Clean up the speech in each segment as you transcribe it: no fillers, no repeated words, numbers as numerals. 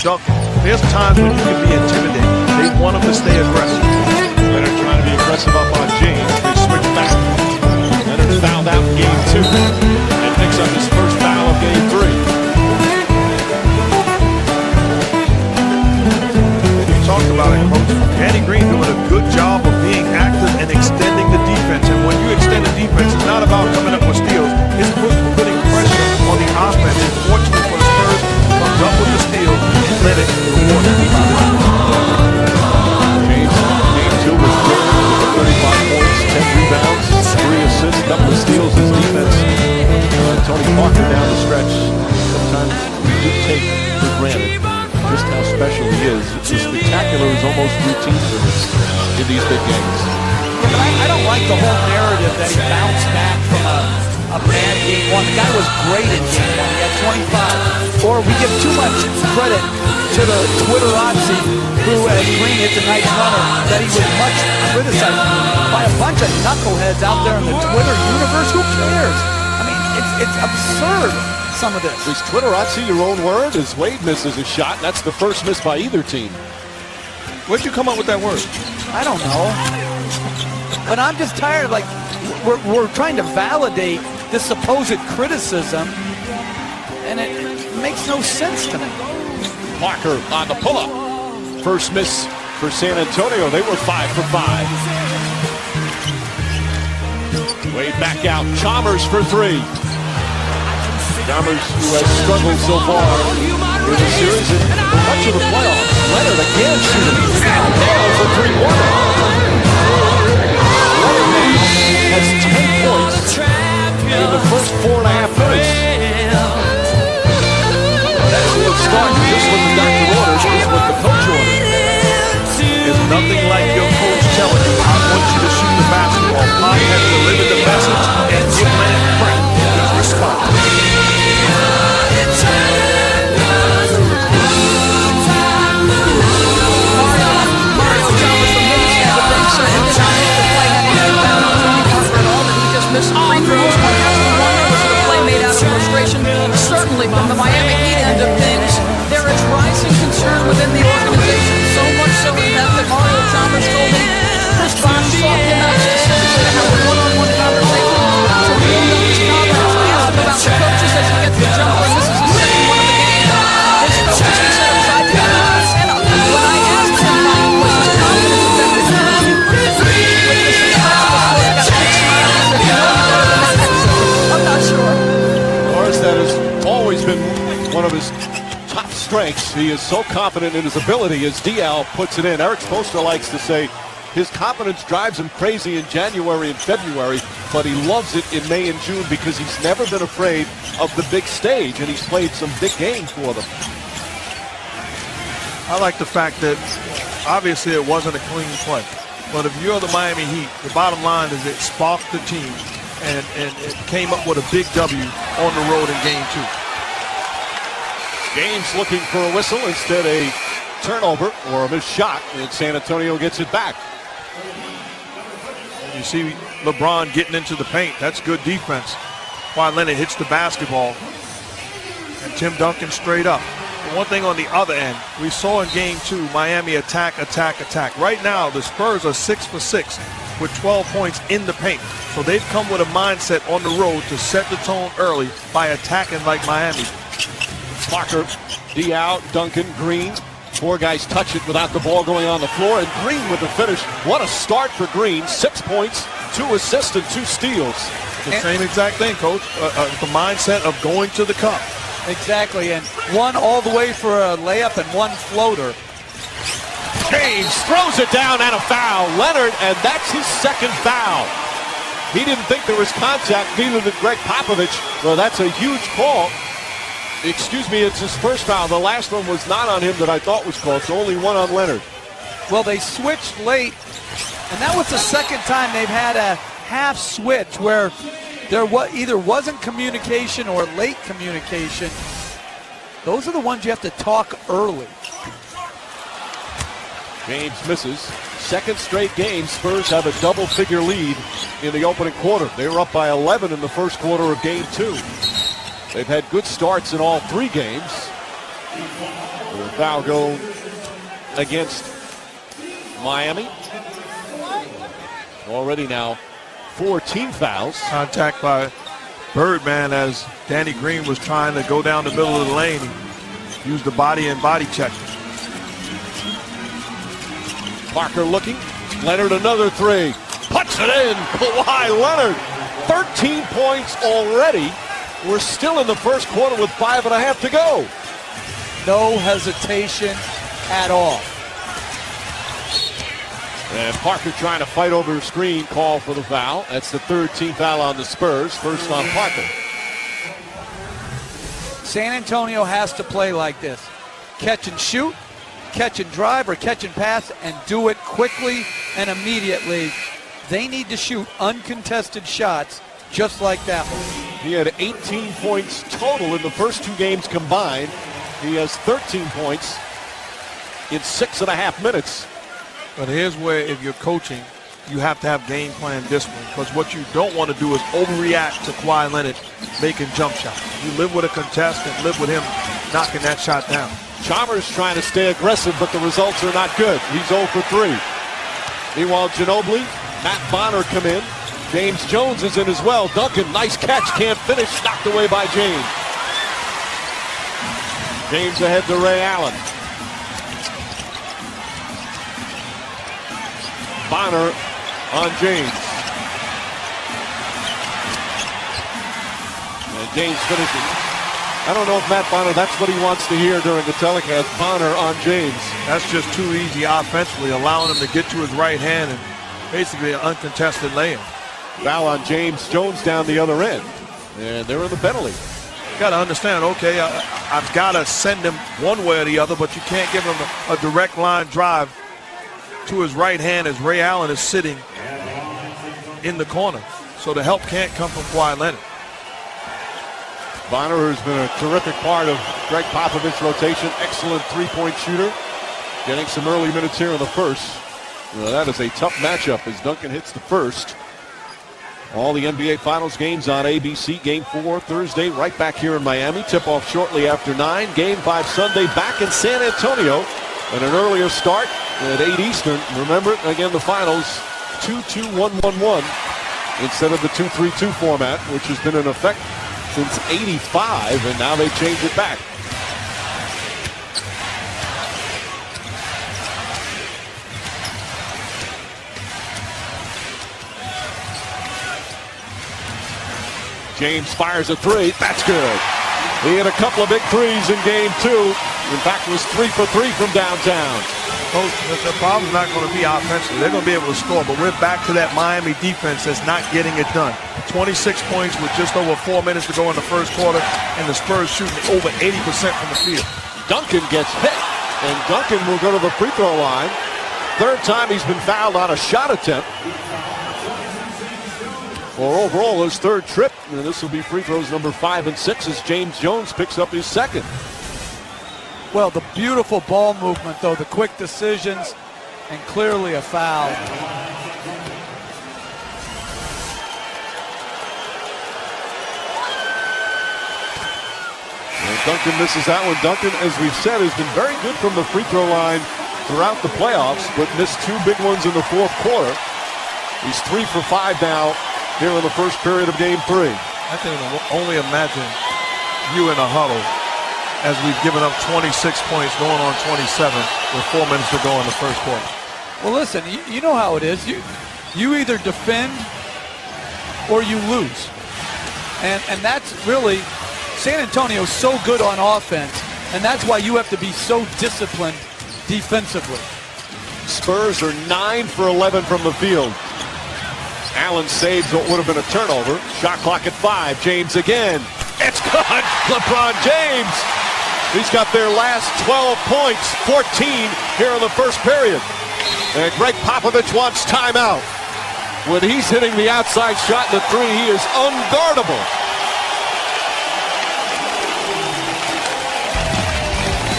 Duncan. There's times when you can be intimidated. They want him to stay aggressive. Leonard trying to be aggressive up on James. They switch back. Leonard fouled out in game 2 and picks up his first foul of game 3. We talked about it, Coach. Danny Green doing a good job of being active and extending the defense. And when you extend the defense, it's not about coming up with steals. It's putting pressure on the offense. And fortunately for the Spurs, comes up with the steal and let it reward it. James, game 2 was good with 35 points, 10 rebounds, 3 assists, couple of steals. His defense. Tony Parker down the stretch. Sometimes we do take for granted just how special he is. The spectacular is almost routine for us in these big games. Yeah, but I don't like the whole narrative that he bounced back from a bad game 1. The guy was great in game 1. He had 25. Or we give too much credit to the Twitterazzi who, as Green hit the nice runner, that he was much criticized by a bunch of knuckleheads out there in the Twitter universe. Who cares? I mean, it's absurd, some of this. Is Twitterazzi your own word? As Wade misses a shot, that's the first miss by either team. Where'd you come up with that word? I don't know. But I'm just tired of, like, we're trying to validate this supposed criticism, and it makes no sense to me. Parker on the pull-up. First miss for San Antonio. They were 5 for 5. Wade back out. Chalmers for 3. Chalmers, who has struggled so far in the series and much of the playoffs. Leonard again shooting. Nails a 3-pointer. Leonard has 10 points in the first 4.5 minutes. That's a good start. Just what the doctor orders, just what the coach ordered. It's nothing like your coach telling you, I want you to shoot the basketball. I have delivered the message and give Leonard credit. His response. Mario Chalmers from Minnesota, but they certainly did not hit the play had any impact on Tony Parker at all. Did he just miss some free throws? One has to wonder, was it a play made out of frustration? Certainly from the Miami Heat end of things, there is rising concern within the organization. So much so that Mario Chalmers told me Chris Bosh sought him out specifically to have a one-on-one conversation to reel in his comments. I asked him about the coaches as he gets the jumper, and this is his second one of the game. His coaches, he said, have tried to get him out of setup. When I asked him was his confidence affected with the success of the sport, he got a big smile and said, you know me better than that. I'm not sure. Morris, that has always been one of his top strengths. He is so confident in his ability as Dial puts it in. Eric Spoelstra likes to say his confidence drives him crazy in January and February, but he loves it in May and June because he's never been afraid of the big stage, and he's played some big games for them. I like the fact that obviously it wasn't a clean play. But if you're the Miami Heat, the bottom line is it sparked the team and it came up with a big W on the road in game 2. James looking for a whistle, instead a turnover or a missed shot, and San Antonio gets it back. You see LeBron getting into the paint. That's good defense. Kawhi Leonard hits the basketball. And Tim Duncan straight up. But one thing on the other end, we saw in game 2, Miami attack. Right now, the Spurs are 6 for 6 with 12 points in the paint. So they've come with a mindset on the road to set the tone early by attacking like Miami. Parker, Dial, Duncan, Green. 4 guys touch it without the ball going on the floor, and Green with the finish. What a start for Green. 6 points, 2 assists, and 2 steals. The same exact thing, Coach. The mindset of going to the cup. Exactly, and one all the way for a layup and one floater. James throws it down and a foul. Leonard, and that's his second foul. He didn't think there was contact, neither did Greg Popovich. Well, that's a huge call. Excuse me, it's his first foul. The last one was not on him that I thought was called, so only one on Leonard. Well, they switched late, and that was the second time they've had a half switch where there either wasn't communication or late communication. Those are the ones you have to talk early. James misses. Second straight game, Spurs have a double-figure lead in the opening quarter. They were up by 11 in the first quarter of game 2. They've had good starts in all 3 games. Foul go against Miami. Already now 4 team fouls. Contact by Birdman as Danny Green was trying to go down the middle of the lane. He used the body and body check. Parker looking. Leonard another three. Puts it in. Kawhi Leonard. 13 points already. We're still in the first quarter with 5.5 to go. No hesitation at all. And Parker trying to fight over a screen call for the foul. That's the third team foul on the Spurs. First on Parker. San Antonio has to play like this. Catch and shoot, catch and drive, or catch and pass, and do it quickly and immediately. They need to shoot uncontested shots just like that one. He had 18 points total in the first 2 games combined. He has 13 points in 6.5 minutes. But here's where, if you're coaching, you have to have game plan discipline, because what you don't want to do is overreact to Kawhi Leonard making jump shots. You live with a contest and live with him knocking that shot down. Chalmers trying to stay aggressive, but the results are not good. He's 0 for 3. Meanwhile, Ginobili, Matt Bonner come in. James Jones is in as well. Duncan, nice catch, can't finish, knocked away by James. James ahead to Ray Allen. Bonner on James. And James finishes. I don't know if Matt Bonner, that's what he wants to hear during the telecast. Bonner on James. That's just too easy offensively, allowing him to get to his right hand and basically an uncontested layup. Foul on James Jones down the other end. And they're in the penalty. You got to understand, okay, I've got to send him one way or the other, but you can't give him a direct line drive to his right hand as Ray Allen is sitting in the corner. So the help can't come from Kawhi Leonard. Bonner has been a terrific part of Greg Popovich's rotation. Excellent three-point shooter. Getting some early minutes here in the first. Well, that is a tough matchup as Duncan hits the first. All the NBA Finals games on ABC. Game 4 Thursday right back here in Miami. Tip-off shortly after 9. Game 5 Sunday back in San Antonio. And an earlier start at 8 Eastern. Remember, again, the finals 2-2-1-1-1 instead of the 2-3-2 format, which has been in effect since '85, and now they change it back. James fires a three. That's good. He had a couple of big threes in game 2. In fact, was 3 for 3 from downtown. Coach, the problem's not going to be offensively. They're going to be able to score, but we're back to that Miami defense that's not getting it done. 26 points with just over 4 minutes to go in the first quarter, and the Spurs shooting over 80% from the field. Duncan gets hit, and Duncan will go to the free throw line. Third time he's been fouled on a shot attempt. For overall, his third trip, and this will be free throws number 5 and 6 as James Jones picks up his second. Well, the beautiful ball movement, though, the quick decisions, and clearly a foul. And Duncan misses that one. Duncan, as we've said, has been very good from the free throw line throughout the playoffs, but missed 2 big ones in the fourth quarter. He's 3 for 5 now here in the first period of game 3. I can only imagine you in a huddle as we've given up 26 points going on 27 with 4 minutes to go in the first quarter. Well, listen, you know how it is. You either defend or you lose. And that's really, San Antonio's so good on offense, and that's why you have to be so disciplined defensively. Spurs are 9 for 11 from the field. Allen saves what would have been a turnover. Shot clock at 5. James again. It's good. LeBron James. He's got their last 12 points, 14 here in the first period. And Greg Popovich wants timeout. When he's hitting the outside shot in the 3, he is unguardable.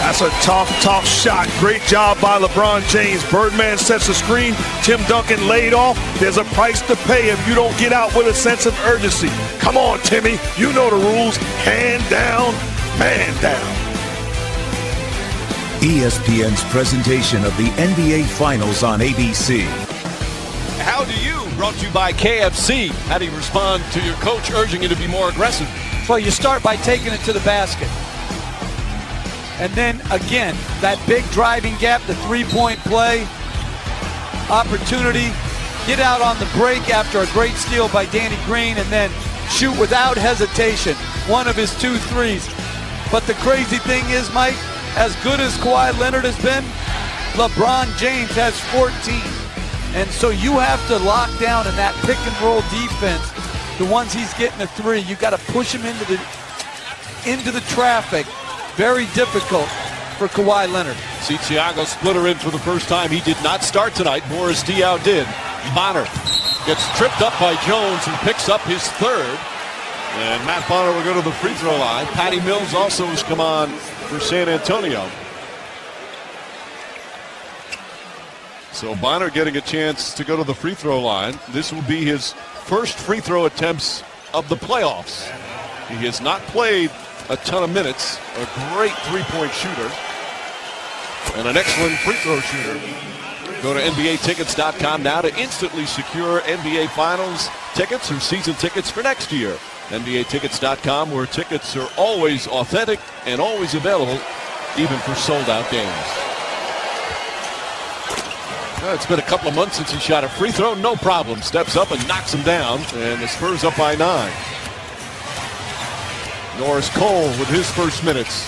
That's a tough shot. Great job by LeBron James. Birdman sets the screen. Tim Duncan laid off. There's a price to pay if you don't get out with a sense of urgency. Come on, Timmy. You know the rules. Hand down, man down. ESPN's presentation of the NBA Finals on ABC. How do you? Brought to you by KFC. How do you respond to your coach urging you to be more aggressive? Well, you start by taking it to the basket. And then, again, that big driving gap, the three-point play, opportunity, get out on the break after a great steal by Danny Green, and then shoot without hesitation one of his 2 threes. But the crazy thing is, Mike, as good as Kawhi Leonard has been, LeBron James has 14. And so you have to lock down in that pick and roll defense. The ones he's getting a 3, you got to push him into the traffic. Very difficult for Kawhi Leonard. See Thiago Splitter in for the first time. He did not start tonight. Boris Diaw did. Bonner gets tripped up by Jones, who picks up his 3rd. And Matt Bonner will go to the free throw line. Patty Mills also has come on for San Antonio. So Bonner getting a chance to go to the free throw line. This will be his first free throw attempts of the playoffs. He has not played a ton of minutes. A great three-point shooter and an excellent free throw shooter. Go to NBAtickets.com now to instantly secure NBA Finals tickets or season tickets for next year. NBAtickets.com, where tickets are always authentic and always available, even for sold-out games. Well, it's been a couple of months since he shot a free throw. No problem. Steps up and knocks him down, and the Spurs up by 9. Norris Cole with his first minutes.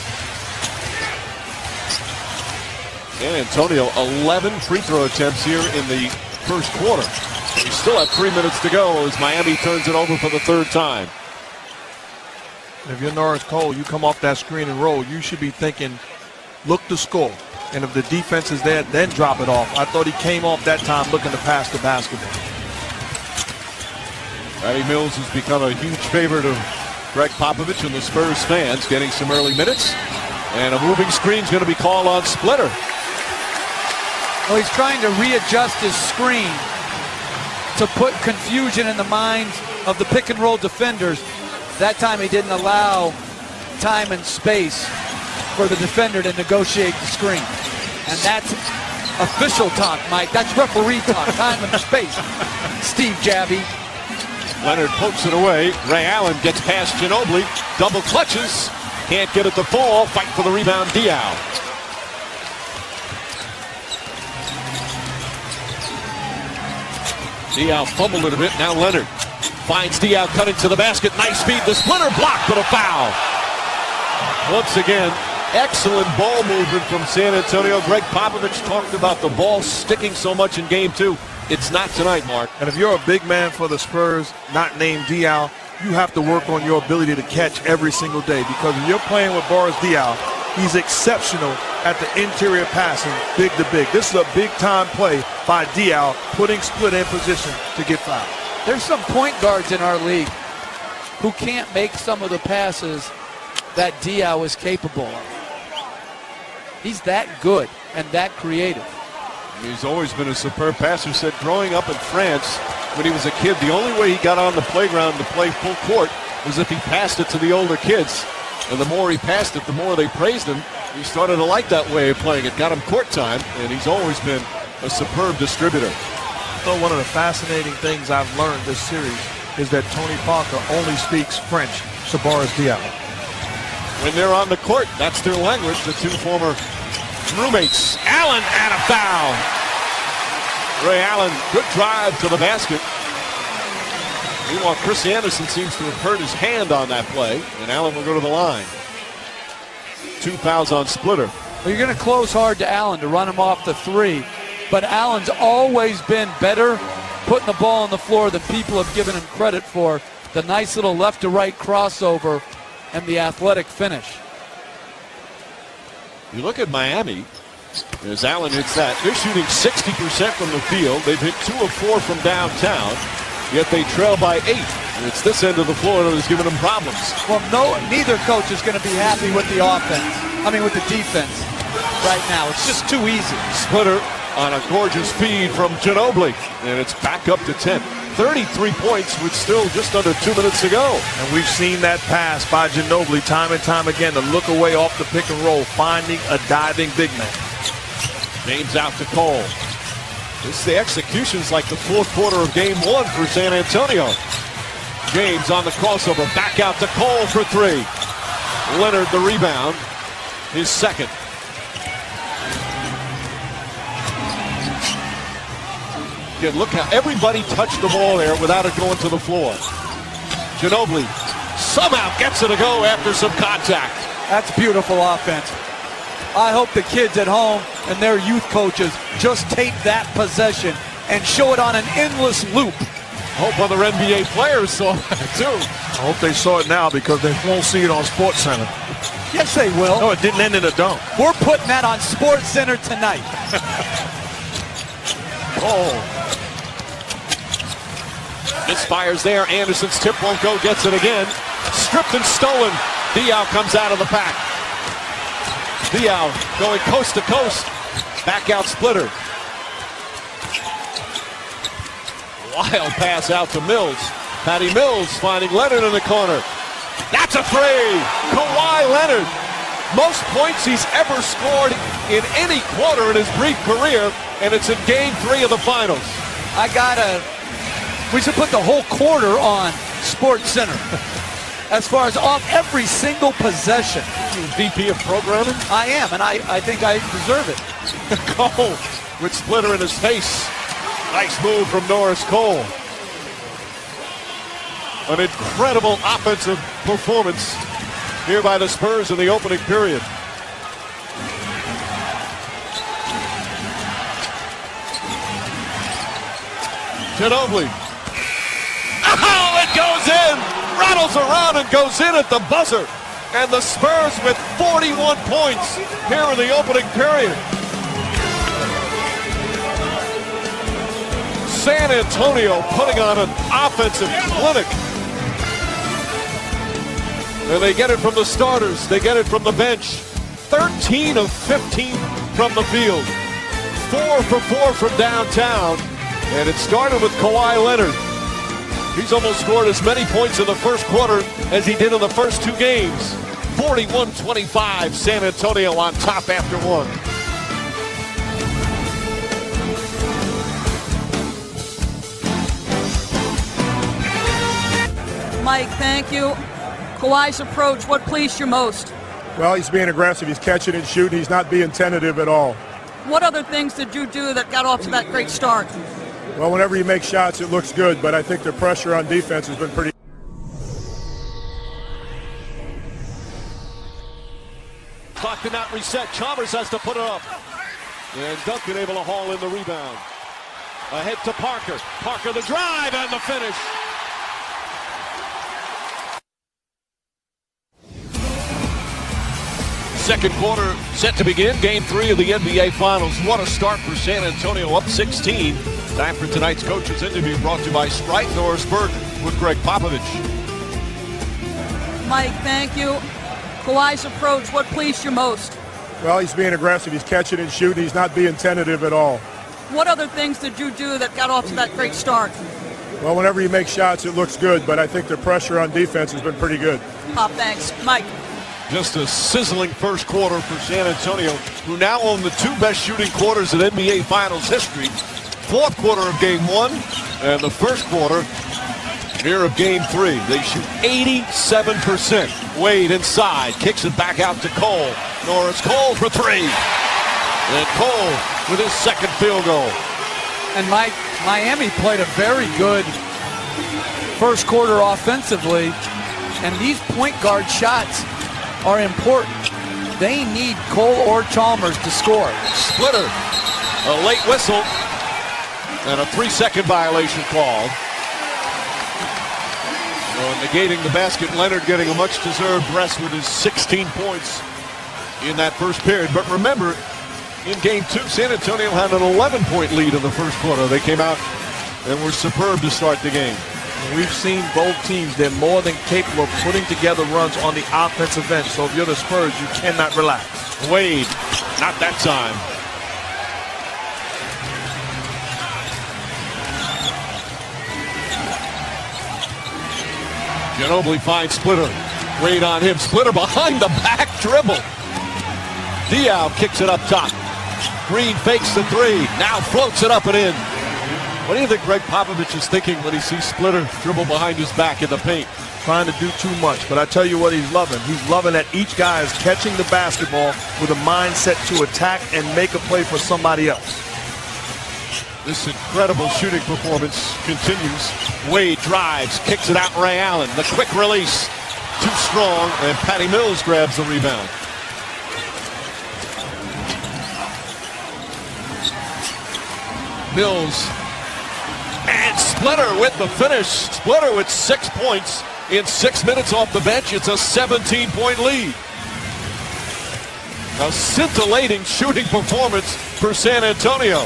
San Antonio, 11 free throw attempts here in the first quarter. We still have 3 minutes to go as Miami turns it over for the 3rd time. If you're Norris Cole, you come off that screen and roll, you should be thinking, look to score. And if the defense is there, then drop it off. I thought he came off that time looking to pass the basketball. Patty Mills has become a huge favorite of Greg Popovich and the Spurs fans, getting some early minutes. And a moving screen is going to be called on Splitter. Well, he's trying to readjust his screen to put confusion in the minds of the pick and roll defenders. That time he didn't allow time and space for the defender to negotiate the screen. And that's official talk, Mike. That's referee talk, time and space. Steve Jabby. Leonard pokes it away. Ray Allen gets past Ginobili. Double clutches. Can't get it to fall. Fight for the rebound, Diaw. Diaw fumbled it a bit. Now Leonard finds Diaw cutting to the basket. Nice feed. The Splitter blocked, but a foul. Once again, excellent ball movement from San Antonio. Greg Popovich talked about the ball sticking so much in game 2. It's not tonight, Mark. And if you're a big man for the Spurs, not named Diaw, you have to work on your ability to catch every single day, because if you're playing with Boris Diaw, he's exceptional at the interior passing, big to big. This is a big-time play by Diaw, putting Split in position to get fouled. There's some point guards in our league who can't make some of the passes that Diaw is capable of. He's that good and that creative. He's always been a superb passer. Said growing up in France, when he was a kid, the only way he got on the playground to play full court was if he passed it to the older kids. And the more he passed it, the more they praised him. He started to like that way of playing. It got him court time, and he's always been a superb distributor. So one of the fascinating things I've learned this series is that Tony Parker only speaks French to Boris Diaw. When they're on the court, that's their language. The two former roommates. Allen and a foul. Ray Allen, good drive to the basket. Meanwhile, Chris Anderson seems to have hurt his hand on that play, and Allen will go to the line. 2 fouls on Splitter. Well, you're going to close hard to Allen to run him off the 3, but Allen's always been better putting the ball on the floor than people have given him credit for. The nice little left-to-right crossover and the athletic finish. You look at Miami, as Allen hits that. They're shooting 60% from the field. They've hit 2 of 4 from downtown, yet they trail by 8. And it's this end of the floor that is giving them problems. Well, neither coach is going to be happy with the with the defense right now. It's just too easy. Splitter on a gorgeous feed from Ginobili, and it's back up to 10. 33 points with still just under 2 minutes to go. And we've seen that pass by Ginobili time and time again to look away off the pick and roll, finding a diving big man. James out to Cole. The execution's like the fourth quarter of game one for San Antonio. James on the crossover, back out to Cole for three. Leonard the rebound, his second. Again, look how everybody touched the ball there without it going to the floor. Ginobili somehow gets it to go after some contact. That's beautiful offense. I hope the kids at home and their youth coaches just tape that possession and show it on an endless loop. Hope other NBA players saw that too. I hope they saw it now because they won't see it on SportsCenter. Yes, they will. No, it didn't end in a dunk. We're putting that on SportsCenter tonight. Oh. Misfires there. Anderson's tip won't go. Gets it again. Stripped and stolen. Diaw comes out of the pack. Diaw going coast to coast. Back out Splitter. Wild pass out to Mills. Patty Mills finding Leonard in the corner. That's a three. Kawhi Leonard. Most points he's ever scored in any quarter in his brief career, and it's in game 3 of the finals. We should put the whole quarter on SportsCenter. As far as off every single possession. VP of programming? I am, and I think I deserve it. Cole with Splitter in his face. Nice move from Norris Cole. An incredible offensive performance here by the Spurs in the opening period. Ginobili. Oh, it goes in! Rattles around and goes in at the buzzer. And the Spurs with 41 points here in the opening period. San Antonio putting on an offensive clinic. And they get it from the starters. They get it from the bench. 13 of 15 from the field. 4 for 4 from downtown. And it started with Kawhi Leonard. He's almost scored as many points in the first quarter as he did in the first 2 games. 41-25, San Antonio on top after 1. Mike, thank you. Kawhi's approach, what pleased you most? Well, he's being aggressive. He's catching and shooting. He's not being tentative at all. What other things did you do that got off to that great start? Well, whenever you make shots, it looks good, but I think the pressure on defense has been pretty. Clock did not reset. Chalmers has to put it up. And Duncan able to haul in the rebound. Ahead to Parker. Parker the drive and the finish. Second quarter set to begin. Game 3 of the NBA Finals. What a start for San Antonio, up 16. Time for tonight's coach's interview brought to you by Sprite Norrisburg with Greg Popovich. Mike, thank you. Kawhi's approach, what pleased you most? Well, he's being aggressive. He's catching and shooting. He's not being tentative at all. What other things did you do that got off to that great start? Well, whenever you make shots, it looks good, but I think the pressure on defense has been pretty good. Pop, thanks. Mike. Just a sizzling first quarter for San Antonio, who now own the 2 best shooting quarters in NBA Finals history. Fourth quarter of Game 1 and the first quarter here of Game 3. They shoot 87%. Wade inside, kicks it back out to Cole. Norris Cole for 3. And Cole with his second field goal. And Mike, Miami played a very good first quarter offensively, and these point guard shots are important. They need Cole or Chalmers to score. Splitter, a late whistle, and a 3-second violation called. Negating the basket, Leonard getting a much-deserved rest with his 16 points in that first period. But remember, in Game 2, San Antonio had an 11-point lead in the first quarter. They came out and were superb to start the game. We've seen both teams. They're more than capable of putting together runs on the offensive end. So if you're the Spurs, you cannot relax. Wade, not that time. Ginobili finds Splitter. Great on him. Splitter behind the back dribble. Diaw kicks it up top. Green fakes the three. Now floats it up and in. What do you think Greg Popovich is thinking when he sees Splitter dribble behind his back in the paint? Trying to do too much, but I tell you what he's loving. He's loving that each guy is catching the basketball with a mindset to attack and make a play for somebody else. This incredible shooting performance continues. Wade drives, kicks it out Ray Allen. The quick release, too strong, and Patty Mills grabs the rebound. Mills and Splitter with the finish. Splitter with 6 points in 6 minutes off the bench. It's a 17-point lead. A scintillating shooting performance for San Antonio.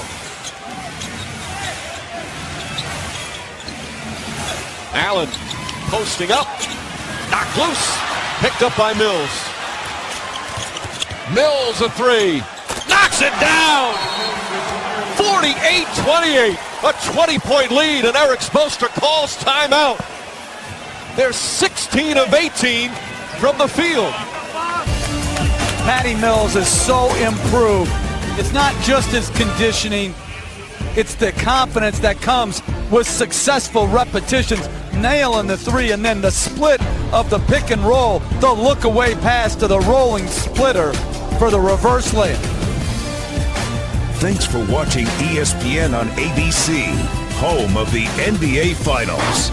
Allen posting up, knocked loose, picked up by Mills. Mills a three, knocks it down. 48-28, a 20-point lead, and Eric Spoelstra calls timeout. They're 16 of 18 from the field. Patty Mills is so improved. It's not just his conditioning, it's the confidence that comes with successful repetitions, nailing the three, and then the split of the pick and roll, the look away pass to the rolling splitter for the reverse layup. Thanks for watching ESPN on ABC, home of the NBA Finals.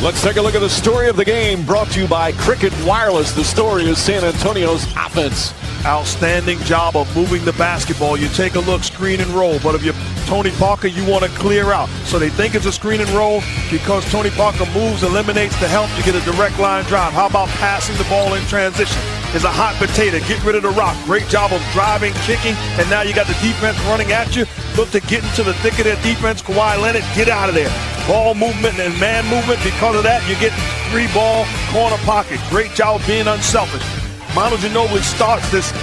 Let's take a look at the story of the game, brought to you by Cricket Wireless. The story is San Antonio's offense. Outstanding job of moving the basketball. You take a look, screen and roll, but if you're Tony Parker, you want to clear out. So they think it's a screen and roll because Tony Parker moves, eliminates the help to get a direct line drive. How about passing the ball in transition? Is a hot potato. Get rid of the rock. Great job of driving, kicking, and now you got the defense running at you. Look to get into the thick of their defense. Kawhi Leonard, get out of there. Ball movement and man movement. Because of that, you get 3-ball corner pocket. Great job of being unselfish. Manu Ginobili starts this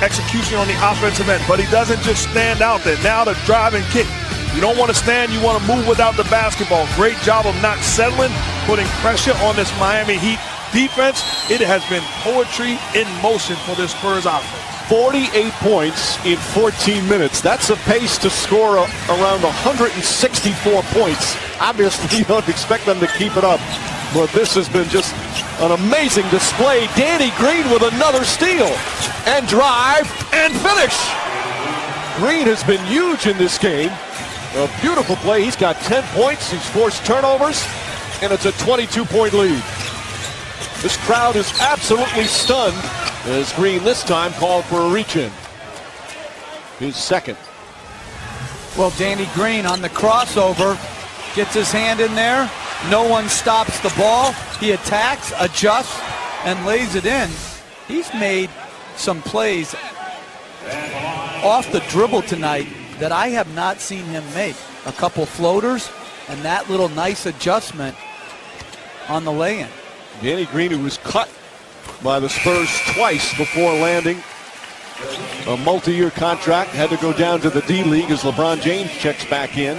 execution on the offensive end, but he doesn't just stand out there. Now the drive and kick. You don't want to stand, you want to move without the basketball. Great job of not settling, putting pressure on this Miami Heat defense. It has been poetry in motion for this Spurs offense. 48 points in 14 minutes. That's a pace to score around 164 points. Obviously, you don't expect them to keep it up, but this has been just an amazing display. Danny Green with another steal, and drive, and finish. Green has been huge in this game. A beautiful play. He's got 10 points. He's forced turnovers, and it's a 22-point lead. This crowd is absolutely stunned as Green this time called for a reach-in. His second. Well, Danny Green on the crossover gets his hand in there. No one stops the ball. He attacks, adjusts, and lays it in. He's made some plays off the dribble tonight that I have not seen him make. A couple floaters and that little nice adjustment on the lay-in. Danny Green, who was cut by the Spurs twice before landing a multi-year contract, had to go down to the D-League as LeBron James checks back in.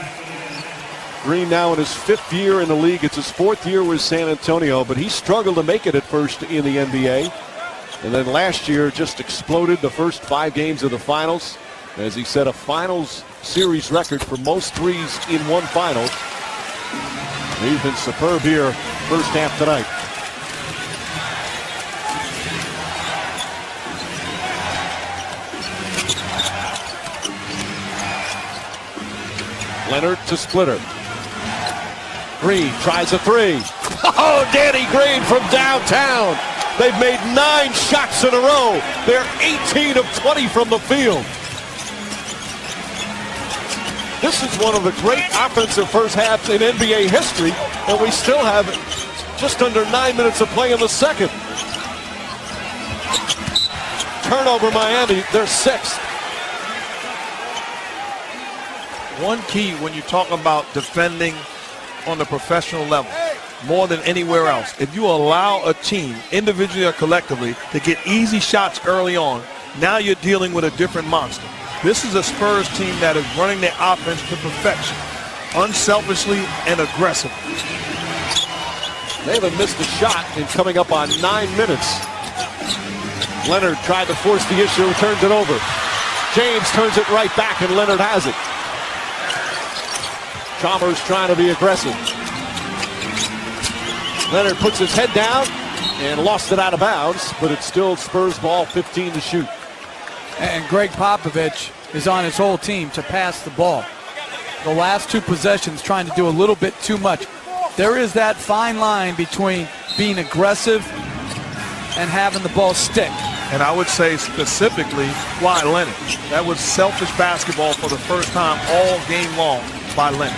Green now in his 5th year in the league. It's his 4th year with San Antonio, but he struggled to make it at first in the NBA. And then last year just exploded the first 5 games of the finals. As he set a finals series record for most threes in one finals. He's been superb here first half tonight. Leonard to Splitter. Green tries a three. Oh, Danny Green from downtown. They've made 9 shots in a row. They're 18 of 20 from the field. This is one of the great offensive first halves in NBA history, and we still have just under 9 minutes of play in the second. Turnover Miami, they're 6th. One key when you talk about defending on the professional level, more than anywhere else, if you allow a team, individually or collectively, to get easy shots early on, now you're dealing with a different monster. This is a Spurs team that is running their offense to perfection, unselfishly and aggressively. They haven't missed a shot in coming up on 9 minutes. Leonard tried to force the issue, turns it over. James turns it right back, and Leonard has it. Chalmers trying to be aggressive. Leonard puts his head down and lost it out of bounds, but it's still Spurs ball, 15 to shoot. And Greg Popovich is on his whole team to pass the ball. The last 2 possessions trying to do a little bit too much. There is that fine line between being aggressive and having the ball stick. And I would say specifically Kawhi Leonard. That was selfish basketball for the first time all game long by Leonard.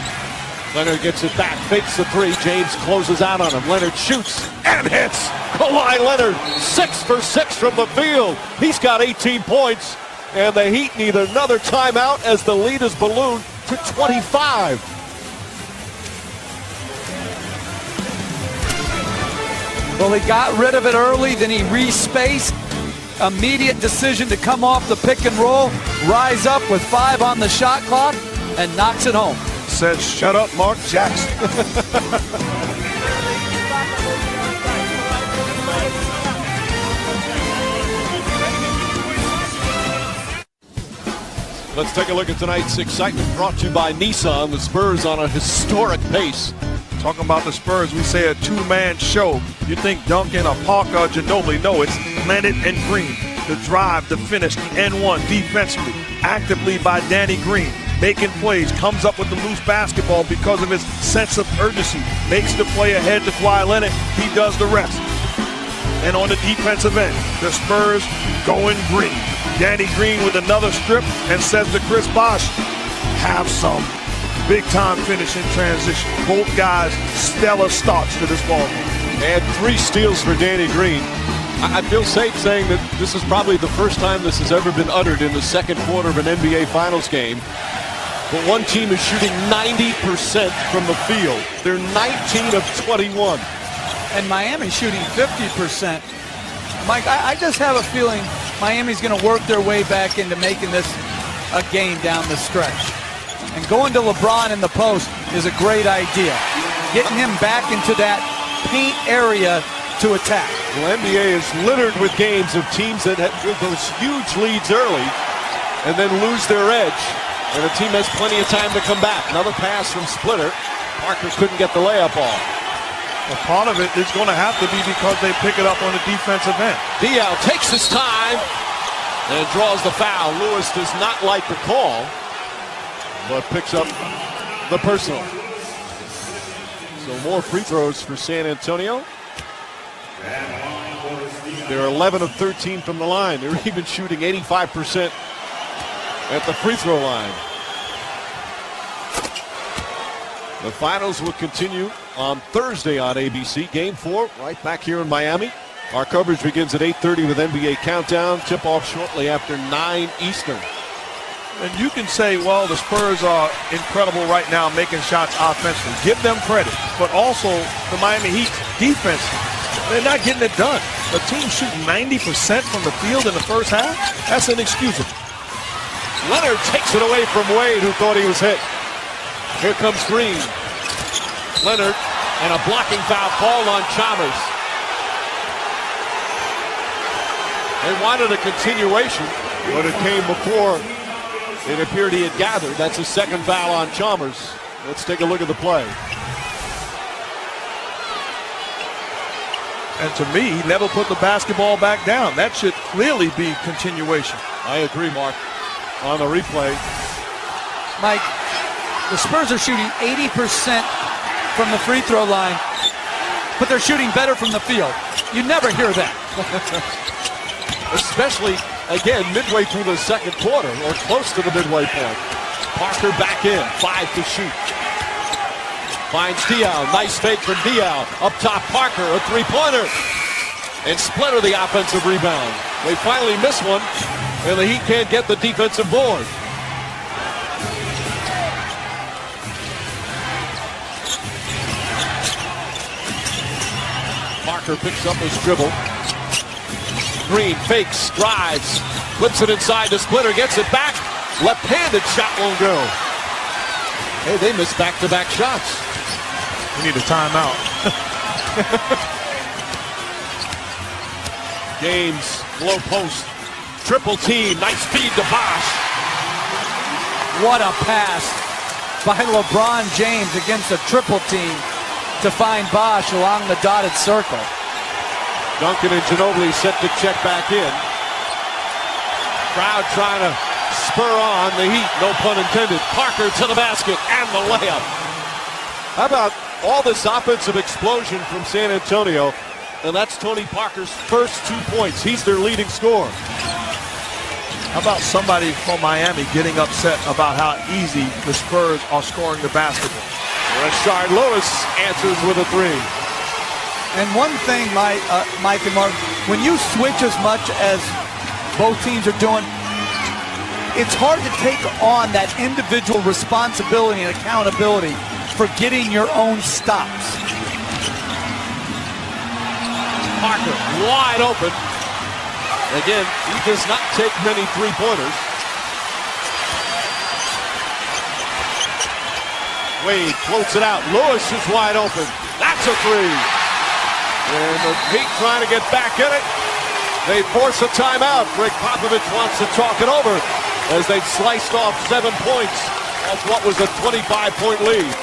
Leonard gets it back, fakes the 3. James closes out on him. Leonard shoots and hits. Kawhi Leonard, 6 for 6 from the field. He's got 18 points. And the Heat need another timeout as the lead is ballooned to 25. Well, he got rid of it early, then he respaced. Immediate decision to come off the pick and roll, rise up with 5 on the shot clock, and knocks it home. Said, shut up, Mark Jackson. Let's take a look at tonight's excitement brought to you by Nissan. The Spurs on a historic pace. Talking about the Spurs, we say a 2-man show. You think Duncan or Parker or Ginobili. No, it's Leonard and Green. The drive, the finish, the N1 defensively, actively by Danny Green. Making plays, comes up with the loose basketball because of his sense of urgency. Makes the play ahead to Kawhi Leonard. He does the rest. And on the defensive end, the Spurs going green. Danny Green with another strip and says to Chris Bosh, have some. Big time finish in transition. Both guys, stellar starts to this ball game. And 3 steals for Danny Green. I feel safe saying that this is probably the first time this has ever been uttered in the second quarter of an NBA Finals game. But one team is shooting 90% from the field. They're 19 of 21. And Miami's shooting 50%. Mike, I just have a feeling Miami's going to work their way back into making this a game down the stretch. And going to LeBron in the post is a great idea. Getting him back into that paint area to attack. Well, NBA is littered with games of teams that have those huge leads early and then lose their edge. And the team has plenty of time to come back. Another pass from Splitter. Parker couldn't get the layup off. Well, part of it is going to have to be because they pick it up on the defensive end. Diaw takes his time and draws the foul. Lewis does not like the call, but picks up the personal. So more free throws for San Antonio. They're 11 of 13 from the line. They're even shooting 85% at the free throw line. The finals will continue on Thursday on ABC. Game 4 right back here in Miami. Our coverage begins at 8:30 with NBA Countdown. Tip-off shortly after 9 Eastern. And you can say, well, the Spurs are incredible right now making shots offensively. Give them credit. But also the Miami Heat defense, they're not getting it done. A team shooting 90% from the field in the first half? That's inexcusable. Leonard takes it away from Wade, who thought he was hit. Here comes Green. Leonard and a blocking foul called on Chalmers. They wanted a continuation, but it came before it appeared he had gathered. That's a second foul on Chalmers. Let's take a look at the play. And to me, he never put the basketball back down. That should clearly be continuation. I agree, Mark. On the replay. Mike, the Spurs are shooting 80% from the free throw line, but they're shooting better from the field. You never hear that. Especially, again, midway through the second quarter, or close to the midway point. Parker back in, 5 to shoot. Finds Diaw, nice fake from Diaw. Up top, Parker, a three-pointer. And Splitter the offensive rebound. They finally miss one, and the Heat can't get the defensive board. Parker picks up his dribble. Green fakes, drives, flips it inside to Splitter, gets it back, Left-handed shot won't go. Hey, they missed back-to-back shots. We need a timeout. James, low post, triple team, nice feed to Bosch. What a pass by LeBron James against a triple team to find Bosch along the dotted circle. Duncan and Ginobili set to check back in. Crowd trying to spur on the Heat, no pun intended. Parker to the basket and the layup. How about all this offensive explosion from San Antonio? And that's Tony Parker's first 2 points. He's their leading scorer. How about somebody from Miami getting upset about how easy the Spurs are scoring the basketball? Rashard Lewis answers with a three. And one thing, Mike and Mark, when you switch as much as both teams are doing, it's hard to take on that individual responsibility and accountability for getting your own stops. Parker wide open. Again, he does not take many three-pointers. Wade floats it out. Lewis is wide open. That's a three. And the Heat trying to get back in it. They force a timeout. Greg Popovich wants to talk it over as they've sliced off 7 points off what was a 25-point lead.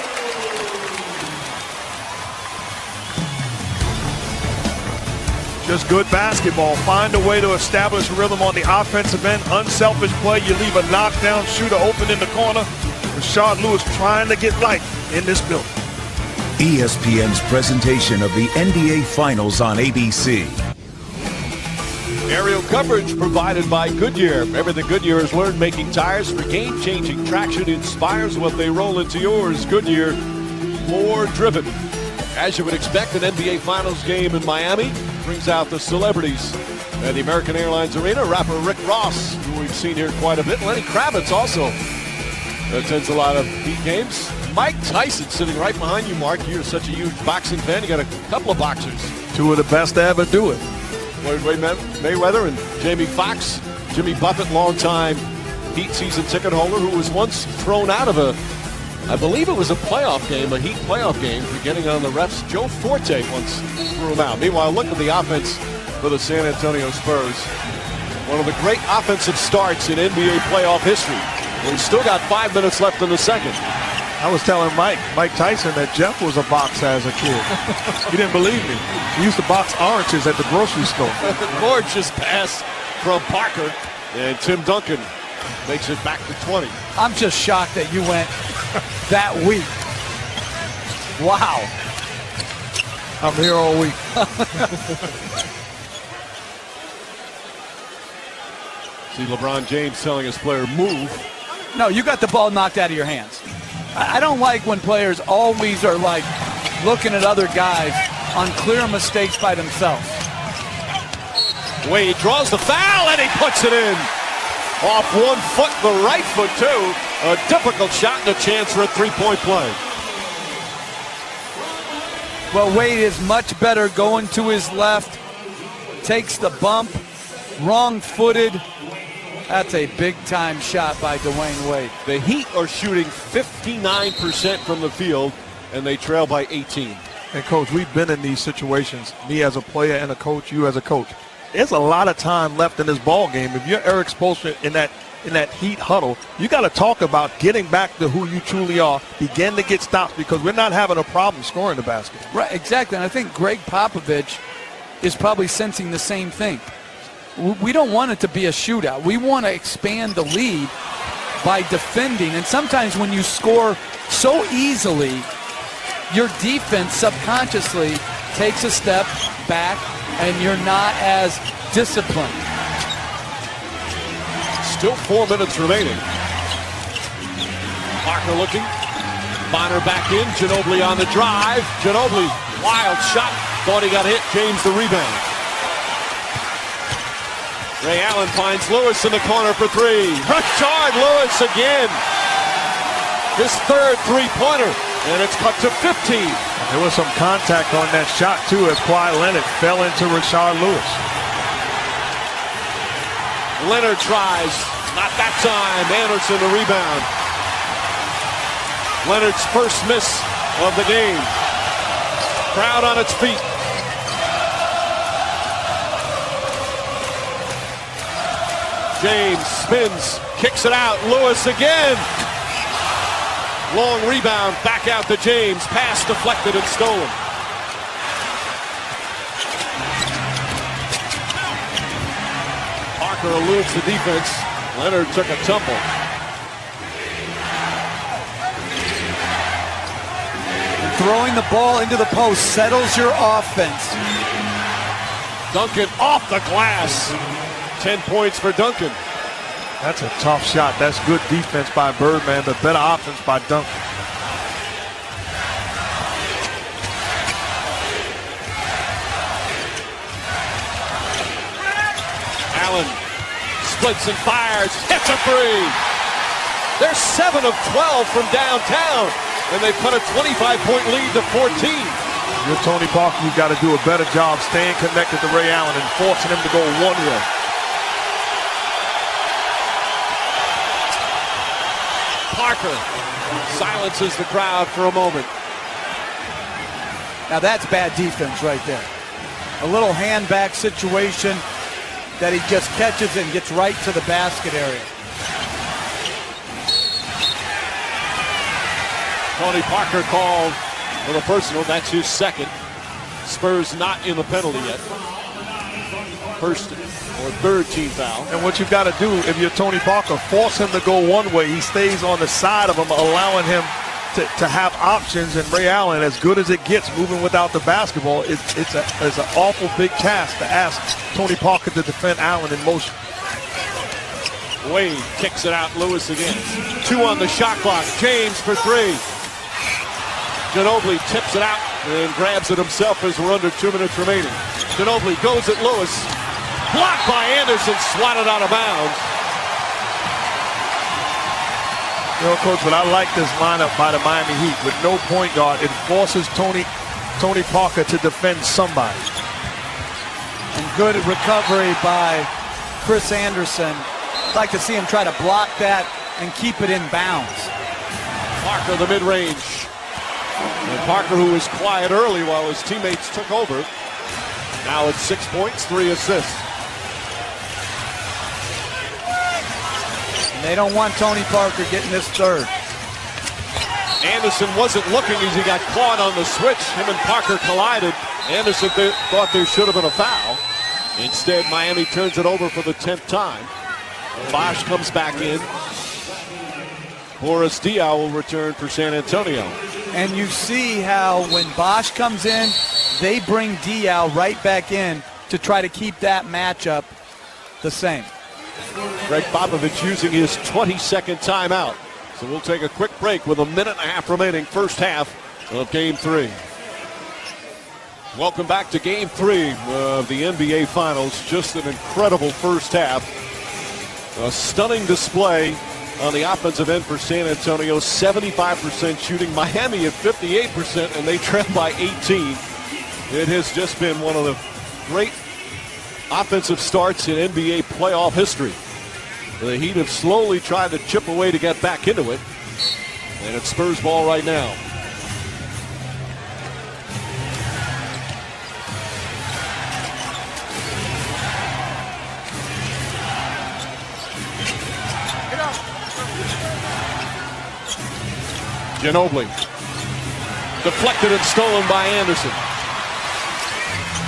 Just good basketball. Find a way to establish rhythm on the offensive end. Unselfish play. You leave a knockdown shooter open in the corner. Rashard Lewis trying to get life in this building. ESPN's presentation of the NBA Finals on ABC. Aerial coverage provided by Goodyear. Everything Goodyear has learned making tires for game-changing traction inspires what they roll into yours. Goodyear, more driven. As you would expect, an NBA Finals game in Miami brings out the celebrities at the American Airlines Arena. Rapper Rick Ross, who we've seen here quite a bit. Lenny Kravitz also attends a lot of Heat games. Mike Tyson sitting right behind you, Mark. You're such a huge boxing fan. You got a couple of boxers. Two of the best to ever do it. Floyd Mayweather and Jamie Foxx. Jimmy Buffett, longtime Heat season ticket holder, who was once thrown out of I believe it was a playoff game, a Heat playoff game, for getting on the refs. Joe Forte once threw him out. Meanwhile, look at the offense for the San Antonio Spurs. One of the great offensive starts in NBA playoff history. We've still got 5 minutes left in the second. I was telling Mike Tyson that Jeff was a boxer as a kid. He didn't believe me. He used to box oranges at the grocery store. Gorgeous pass from Parker, and Tim Duncan makes it back to 20. I'm just shocked that you went that weak. Wow. I'm here all week. See LeBron James telling his player, move. No, you got the ball knocked out of your hands. I don't like when players always are like looking at other guys on clear mistakes by themselves. Wade draws the foul and he puts it in. Off 1 foot, the right foot too. A difficult shot and a chance for a three-point play. Well, Wade is much better going to his left. Takes the bump, wrong-footed. That's a big-time shot by Dwayne Wade. The Heat are shooting 59% from the field, and they trail by 18. And, Coach, we've been in these situations, me as a player and a coach, you as a coach. There's a lot of time left in this ball game. If you're Eric Spoelstra in that Heat huddle, you got to talk about getting back to who you truly are, begin to get stops, because we're not having a problem scoring the basket. Right, exactly. And I think Greg Popovich is probably sensing the same thing. We don't want it to be a shootout. We want to expand the lead by defending. And sometimes when you score so easily, your defense subconsciously takes a step back and you're not as disciplined. Still 4 minutes remaining. Parker looking. Bonner back in. Ginobili on the drive. Ginobili, wild shot. Thought he got hit. James the rebound. Ray Allen finds Lewis in the corner for three. Rashard Lewis again. His third three-pointer, and it's cut to 15. There was some contact on that shot, too, as Kawhi Leonard fell into Rashard Lewis. Leonard tries Not that time. Anderson the rebound. Leonard's first miss of the game. Crowd on its feet. James spins, kicks it out. Lewis again. Long rebound, back out to James. Pass deflected and stolen. Parker eludes the defense. Leonard took a tumble. And throwing the ball into the post settles your offense. Duncan off the glass. 10 points for Duncan. That's a tough shot. That's good defense by Birdman, but better offense by Duncan. Allen splits and fires, hits a three. They're 7 of 12 from downtown, and they put a 25-point lead to 14. You're Tony Parker, you've got to do a better job staying connected to Ray Allen and forcing him to go one way. Parker silences the crowd for a moment. Now that's bad defense right there. A little hand back situation that he just catches and gets right to the basket area. Tony Parker called for the personal. That's his second. Spurs not in the penalty yet. First or third team foul. And what you've got to do, if you're Tony Parker, force him to go one way. He stays on the side of him, allowing him to have options. And Ray Allen, as good as it gets moving without the basketball, it's an awful big task to ask Tony Parker to defend Allen in motion. Wade kicks it out. Lewis again. 2 on the shot clock. James for 3. Ginobili tips it out and grabs it himself as we're under 2 minutes remaining. Ginobili goes at Lewis. Blocked by Anderson, swatted out of bounds. You know, Coach, but I like this lineup by the Miami Heat. With no point guard, it forces Tony Parker to defend somebody. And good recovery by Chris Anderson. I'd like to see him try to block that and keep it in bounds. Parker, the mid-range. And Parker, who was quiet early while his teammates took over. Now it's 6 points, 3 assists. And they don't want Tony Parker getting this third. Anderson wasn't looking as he got caught on the switch. Him and Parker collided. Anderson thought there should have been a foul. Instead, Miami turns it over for the 10th time. Bosch comes back in. Boris Diaw will return for San Antonio. And you see how when Bosch comes in, they bring Diaw right back in to try to keep that matchup the same. Greg Popovich using his 22nd timeout. So we'll take a quick break with a minute and a half remaining, first half of Game 3. Welcome back to Game 3 of the NBA Finals. Just an incredible first half. A stunning display on the offensive end for San Antonio. 75% shooting. Miami at 58%, and they trail by 18. It has just been one of the great offensive starts in NBA playoff history. The Heat have slowly tried to chip away to get back into it. And it's Spurs ball right now. Ginobili. Deflected and stolen by Anderson.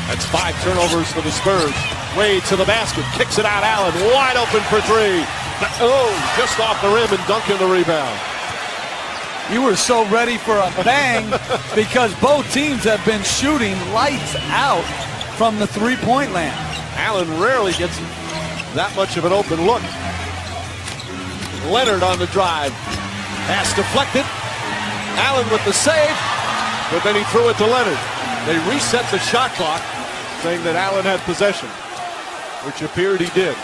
That's 5 turnovers for the Spurs. Wade to the basket, kicks it out. Allen wide open for 3. Oh, just off the rim, and Duncan the rebound. You were so ready for a bang because both teams have been shooting lights out from the three-point land. Allen rarely gets that much of an open look. Leonard on the drive. Pass deflected. Allen with the save, but then he threw it to Leonard. They reset the shot clock, saying that Allen had possession, which appeared he did.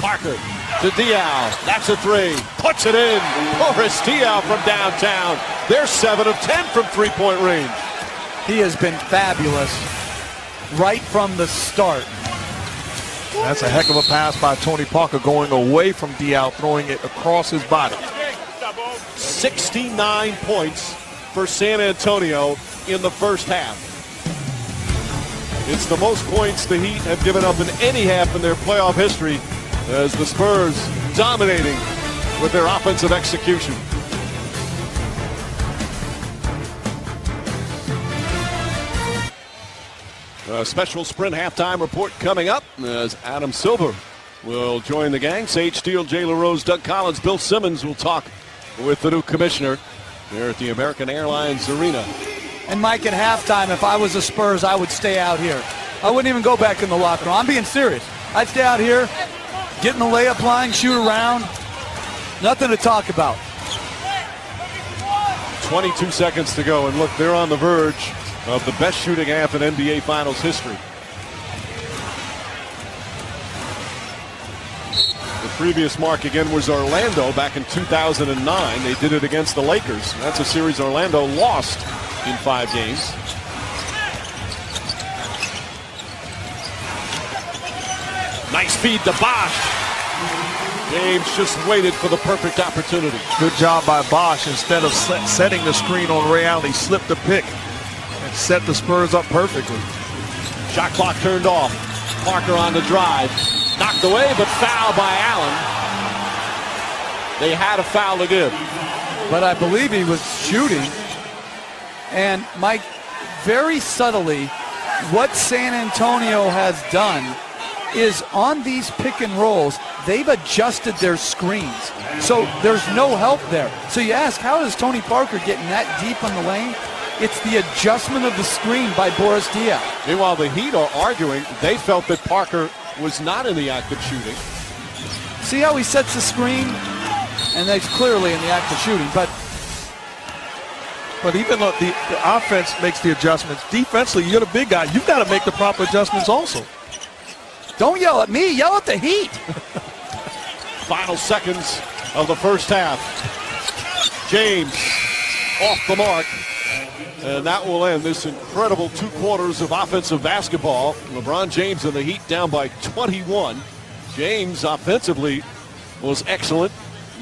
Parker to Diaw. That's a 3. Puts it in. Boris Diaw from downtown. They're 7 of 10 from three-point range. He has been fabulous right from the start. That's a heck of a pass by Tony Parker going away from Diaw, throwing it across his body. 69 points for San Antonio in the first half. It's the most points the Heat have given up in any half in their playoff history, as the Spurs dominating with their offensive execution. A special Sprint halftime report coming up as Adam Silver will join the gang. Sage Steele, Jay LaRose, Doug Collins, Bill Simmons will talk with the new commissioner here at the American Airlines Arena. And Mike, at halftime, if I was the Spurs, I would stay out here. I wouldn't even go back in the locker room. I'm being serious. I'd stay out here, get in the layup line, shoot around. Nothing to talk about. 22 seconds to go, and look, they're on the verge of the best shooting half in NBA Finals history. The previous mark again was Orlando back in 2009. They did it against the Lakers. That's a series Orlando lost in 5 games. Nice feed to Bosh. James just waited for the perfect opportunity. Good job by Bosh. Instead of setting the screen on Ray Allen, he slipped the pick and set the Spurs up perfectly. Shot clock turned off. Parker on the drive. Knocked away, but foul by Allen. They had a foul to give. But I believe he was shooting. And Mike, very subtly, what San Antonio has done is on these pick and rolls, they've adjusted their screens. So there's no help there. So you ask, how is Tony Parker getting that deep on the lane? It's the adjustment of the screen by Boris Diaw. Meanwhile, the Heat are arguing they felt that Parker was not in the act of shooting. See how he sets the screen? And that's clearly in the act of shooting. But even though the offense makes the adjustments, defensively, you're the big guy. You've got to make the proper adjustments also. don't yell at me, yell at the Heat. Final seconds of the first half. James off the mark. And that will end this incredible 2 quarters of offensive basketball. LeBron James and the Heat down by 21. James offensively was excellent,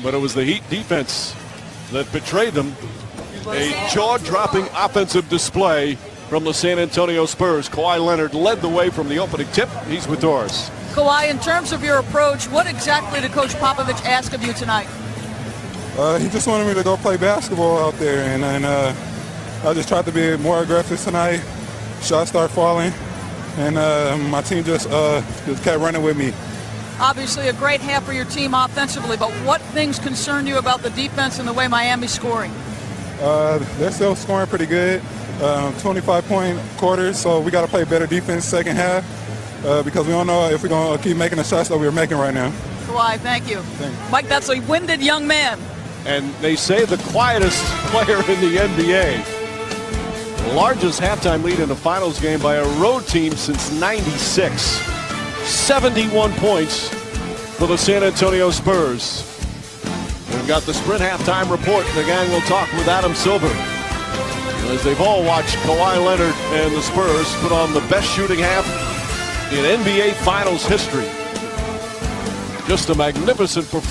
but it was the Heat defense that betrayed them. A jaw-dropping offensive display from the San Antonio Spurs. Kawhi Leonard led the way from the opening tip. He's with Doris. Kawhi, in terms of your approach, what exactly did Coach Popovich ask of you tonight? He just wanted me to go play basketball out there, and I just tried to be more aggressive tonight. Shots start falling, and my team just kept running with me. Obviously a great half for your team offensively, but what things concern you about the defense and the way Miami's scoring? They're still scoring pretty good, 25-point quarters, so we got to play better defense second half because we don't know if we're going to keep making the shots that we're making right now. Kawhi, thank you. Thanks. Mike, that's a winded young man. And they say the quietest player in the NBA. The largest halftime lead in a finals game by a road team since '96. 71 points for the San Antonio Spurs. We've got the Sprint halftime report. The gang will talk with Adam Silver as they've all watched Kawhi Leonard and the Spurs put on the best shooting half in NBA Finals history. Just a magnificent performance.